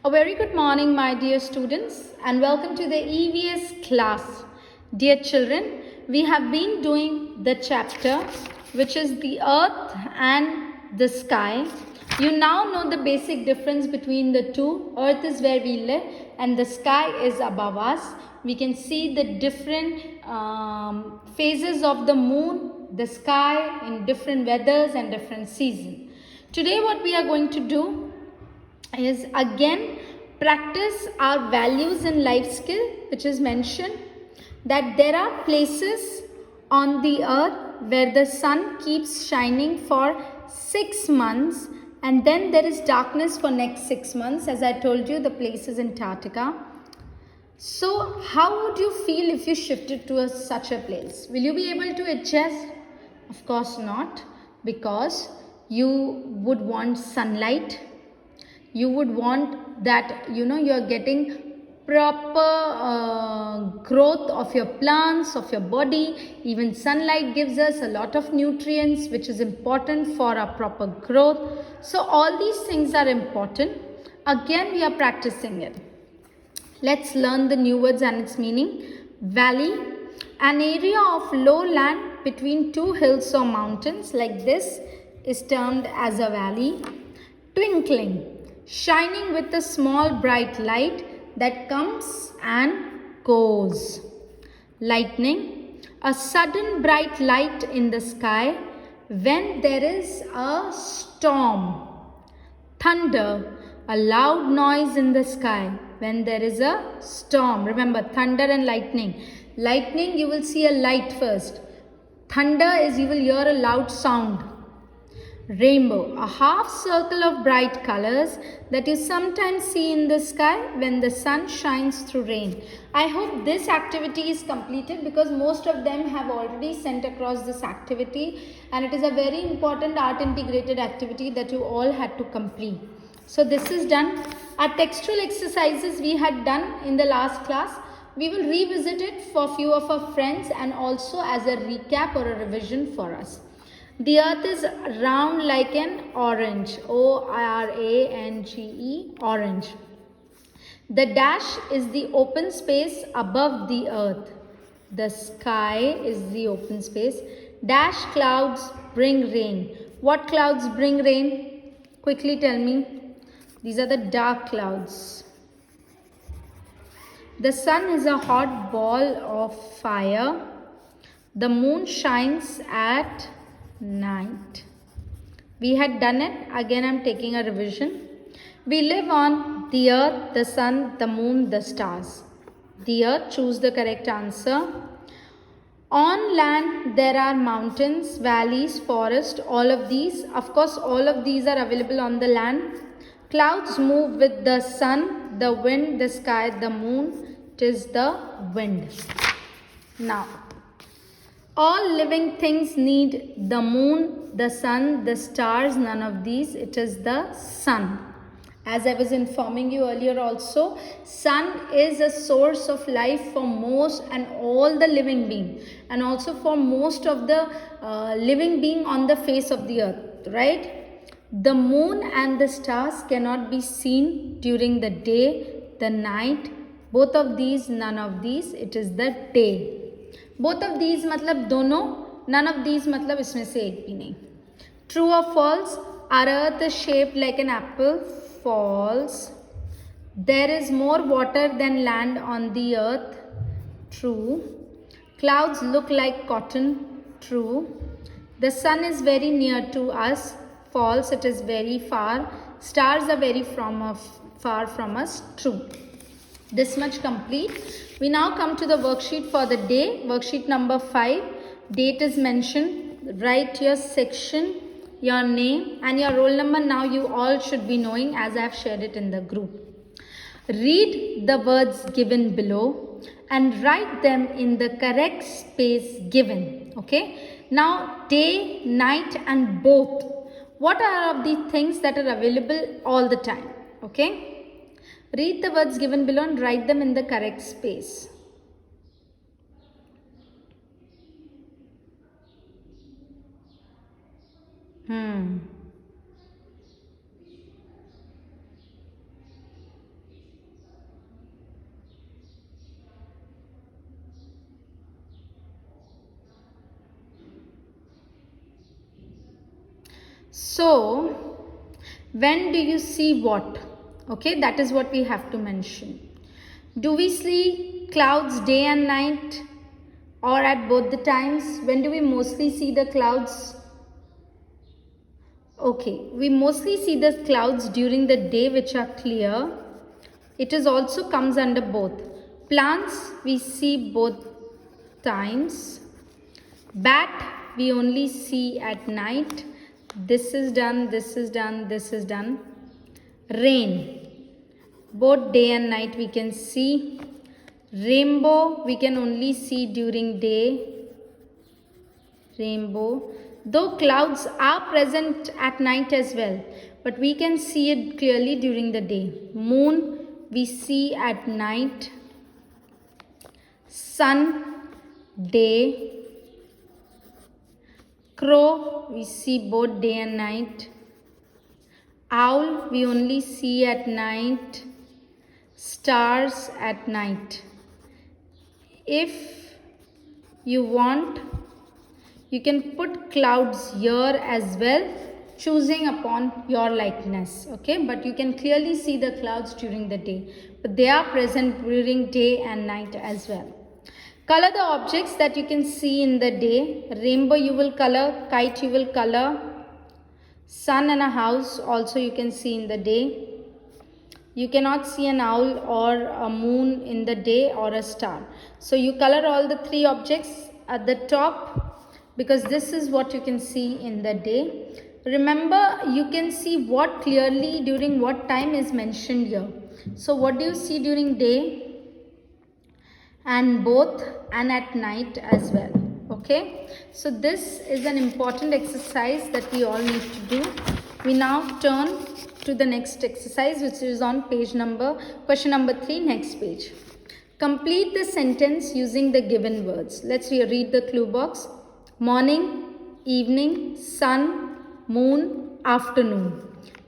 A very good morning, my dear students, and welcome to the EVS class. Dear children, we have been doing the chapter which is the earth and the sky. You now know the basic difference between the two. Earth is where we live and the sky is above us. We can see the different phases of the moon, the sky in different weathers and different seasons. Today what we are going to do is again practice our values and life skill, which is mentioned that there are places on the earth where the sun keeps shining for 6 months and then there is darkness for next 6 months. As I told you, the place is Antarctica. So how would you feel if you shifted to such a place? Will you be able to adjust? Of course not, because you would want sunlight. You would want that you're getting proper growth of your plants, of your body. Even sunlight gives us a lot of nutrients which is important for our proper growth. So all these things are important. Again, we are practicing it. Let's learn the new words and its meaning. Valley, an area of low land between two hills or mountains like this is termed as a valley. Twinkling, shining with a small bright light that comes and goes. Lightning, a sudden bright light in the sky when there is a storm. Thunder, a loud noise in the sky when there is a storm. Remember, thunder and lightning. Lightning, you will see a light first. Thunder is you will hear a loud sound. Rainbow, a half circle of bright colors that you sometimes see in the sky when the sun shines through rain. I hope this activity is completed because most of them have already sent across this activity, and it is a very important art integrated activity that you all had to complete. So this is done. Our textual exercises we had done in the last class. We will revisit it for few of our friends and also as a recap or a revision for us. The earth is round like an orange, O-R-A-N-G-E, orange. The dash is the open space above the earth. The sky is the open space. Dash clouds bring rain. What clouds bring rain? Quickly tell me. These are the dark clouds. The sun is a hot ball of fire. The moon shines at night. We had done it. Again, I am taking a revision. We live on the earth, the sun, the moon, the stars. The earth, choose the correct answer. On land, there are mountains, valleys, forests, all of these. Of course, all of these are available on the land. Clouds move with the sun, the wind, the sky, the moon. It is the wind. Now, all living things need the moon, the sun, the stars, none of these. It is the sun. As I was informing you earlier also, sun is a source of life for most and all the living being, and also for most of the living being on the face of the earth, right? The moon and the stars cannot be seen during the day, the night. Both of these, none of these. It is the day. Both of these मतलब दोनों, none of these मतलब इसमें से एक भी नहीं. True और false? Our earth is shaped like an apple. False. There is more water than land on the earth. True. Clouds look like cotton. True. The sun is very near to us. False. It is very far. Stars are very far from us. True. This much complete. We now come to the worksheet for the day. Worksheet number 5. Date is mentioned. Write your section, your name and your roll number. Now you all should be knowing as I have shared it in the group. Read the words given below and write them in the correct space given. Okay. Now day, night and both. What are the things that are available all the time? Okay. Read the words given below and write them in the correct space. So, when do you see what? Okay, that is what we have to mention. Do we see clouds day and night or at both the times? When do we mostly see the clouds? Okay, we mostly see the clouds during the day which are clear. It is also comes under both. Plants we see both times. Bat we only see at night. This is done, this is done, this is done. Rain, both day and night we can see. Rainbow we can only see during day. Rainbow, though clouds are present at night as well, but we can see it clearly during the day. Moon we see at night. Sun, day. Crow we see both day and night. Owl we only see at night. Stars at night. If you want, you can put clouds here as well, choosing upon your likeness. Okay, but you can clearly see the clouds during the day, but they are present during day and night as well. Color the objects that you can see in the day. Rainbow you will color, kite you will color, sun and a house also you can see in the day. You cannot see an owl or a moon in the day or a star. So you color all the three objects at the top because this is what you can see in the day. Remember, you can see what clearly during what time is mentioned here. So what do you see during day? And both and at night as well. Okay, so this is an important exercise that we all need to do. We now turn to the next exercise, which is on question number 3, next page. Complete the sentence using the given words. Let's read the clue box. Morning, evening, sun, moon, afternoon.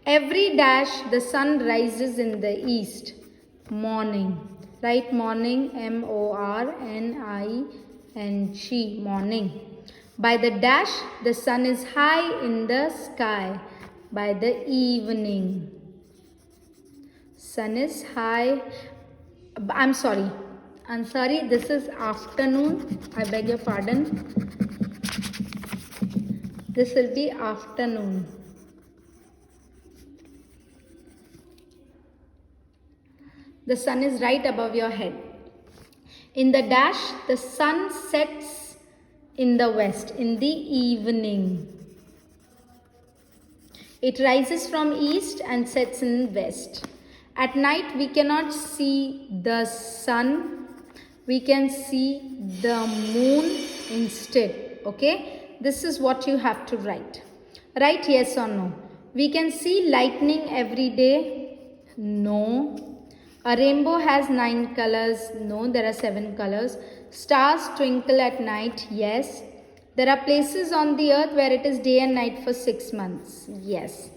Every dash the sun rises in the east. Morning. Write morning, M-O-R-N-I-N-G, morning. By the dash, the sun is high in the sky. By the evening, sun is high. I'm sorry, this is afternoon. I beg your pardon. This will be afternoon. The sun is right above your head. In the dash, the sun sets in the west in the evening. It rises from east and sets in west. At night, we cannot see the sun. We can see the moon instead. Okay? This is what you have to write. Write yes or no. We can see lightning every day. No. A rainbow has 9 colors. No, there are 7 colors. Stars twinkle at night. Yes. There are places on the earth where it is day and night for 6 months. Yes.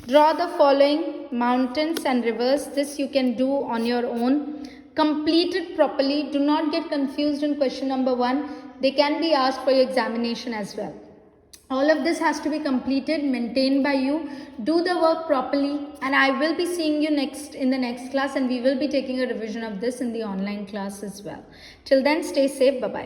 Draw the following: mountains and rivers. This you can do on your own. Complete it properly. Do not get confused in question number 1. They can be asked for your examination as well. All of this has to be completed, maintained by you. Do the work properly, and I will be seeing you in the next class, and we will be taking a revision of this in the online class as well. Till then, stay safe. Bye-bye.